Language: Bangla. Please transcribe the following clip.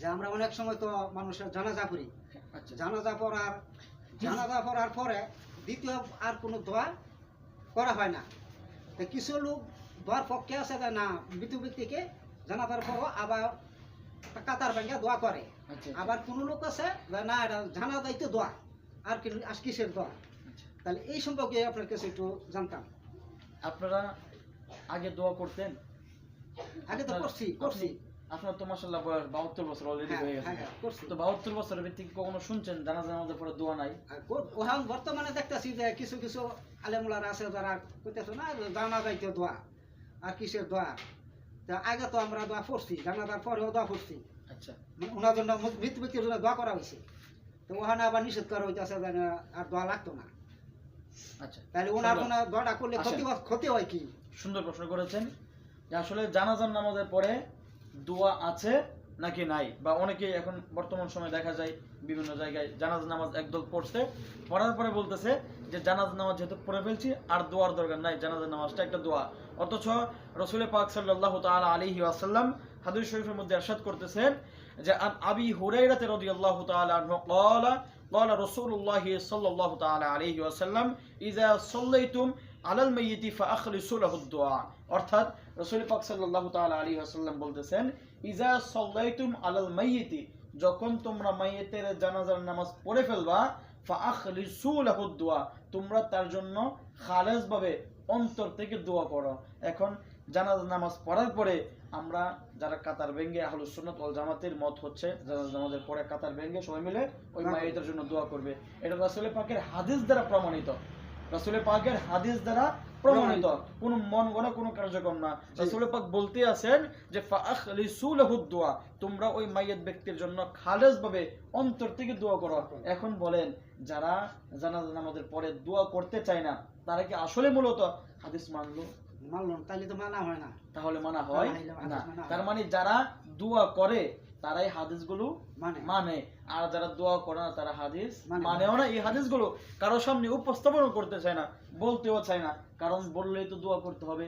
যে আমরা অনেক সময় তো মানুষের জানাজা করি, আচ্ছা জানাজা পড়ার পরে দ্বিতীয় আর কোনো দোয়া করা হয় না। তো কিছু লোক দোয়ার পক্ষে আছে যে না মৃত্যু ব্যক্তিকে জানাজার পরও আবার কাতার ভেঙে দোয়া করে। আচ্ছা আবার কোনো লোক আছে যে না এটা জানাজাই তো দোয়া, আর কি আর কিসের দোয়া। আচ্ছা। তাহলে এই সম্পর্কে আপনার কাছে একটু জানতাম। আপনারা আগে দোয়া করতেন? আগে তো করছি। আপনার তো মাশাআল্লাহ বয়স 72 বছর অলরেডি হয়ে গেছে। হ্যাঁ, করছি। তো 72 বছরের ভিত্তিক কখনো শুনছেন জানাজার মধ্যে পরে দোয়া নাই? ওখান বর্তমানে দেখতেছি যে কিছু কিছু আলেমুলার আছে যারা কইতেছে না জানাজাই তো দোয়া, আর কিসের দোয়া। তা আগে তো আমরা দোয়া পড়ছি, জানাজার পরেও দোয়া পড়ছি। আচ্ছা ওনার জন্য মৃত্যু ব্যক্তির জন্য দোয়া করা হয়েছে। তো ওখানে আবার নিষেধ করা হইতেছে যে আর দোয়া লাগতো না। আচ্ছা, তাহলে ওনার কোনো দোয়াটা করলে ক্ষতি হয় কি? সুন্দর প্রশ্ন করেছেন যে আসলে জানাজার নামাজের পরে দোয়া আছে নাকি নাই, বা অনেকে এখন বর্তমান সময় দেখা যায় বিভিন্ন জায়গায় জানাজা নামাজ একদল পড়ছে, পড়ার পরে বলতেছে যে জানাজা নামাজ যেহেতু পড়ে ফেলছি আর দোয়ার দরকার নাই, জানাজা নামাজটা একটা দোয়া। অথচ রাসূল পাক সাল্লাল্লাহু তাআলা আলাইহি ওয়াসাল্লাম হাদিস শরীফের মধ্যে ইরশাদ করতেছেন যে আন আবি হুরায়রা রাদিয়াল্লাহু তাআলা আনহু ক্বালা ক্বালা রাসূলুল্লাহ সাল্লাল্লাহু তাআলা আলাইহি ওয়াসাল্লাম ইযা সাল্লাইতুম আলাল মাইয়িতি ফাআখলিসু লাহুদ দুআ। অর্থাৎ রাসূল পাক সাল্লাল্লাহু তাআলা আলাইহি ওয়াসাল্লাম বলতেছেন ইযা সাল্লাইতুম আলাল মাইয়িতি, যখন তোমরা মাইয়িতের জানাজার নামাজ পড়ে ফেলবা, ফাআখলিসু লাহুদ দুআ, তোমরা তার জন্য খালেসভাবে অন্তর থেকে দোয়া করো। এখন জানাজা নামাজ পড়ার পরে আমরা যারা কাতার ভেঙ্গে আহলুস সুন্নাত ওয়াল জামাতের মত হচ্ছে জানাজা নামাজের পরে কাতার ভেঙ্গে সবাই মিলে ওই মাইয়িতের জন্য দোয়া করবে। এটা রাসূল পাকের হাদিস দ্বারা প্রমাণিত, রাসূল পাকের হাদিস দ্বারা প্রমাণিত, কোনো মন গড়া কোনো কার্যক্রম না। রাসূল পাক বলতে আছেন যে ফাআখলিসু লাহুদ দুআ, তোমরা ওই মাইয়িত ব্যক্তির জন্য খালেসভাবে অন্তর থেকে দোয়া করো। এখন বলেন যারা জানাজা নামাজের পরে দোয়া করতে চায় না তারা কি আসলে মূলত হাদিস মানলো? মানলাম, তাহলে তো মানা হয় না। তাহলে মানা হয় না। মানা হয়। তার মানে যারা দোয়া করে তারাই হাদিসগুলো মানে। মানে, আর যারা দোয়া করে না তারা হাদিস মানে। মানেও না। এই হাদিসগুলো কারো সামনে উপস্থাপন করতে চায় না, বলতেও চায় না, কারণ বললেই তো দোয়া করতে হবে,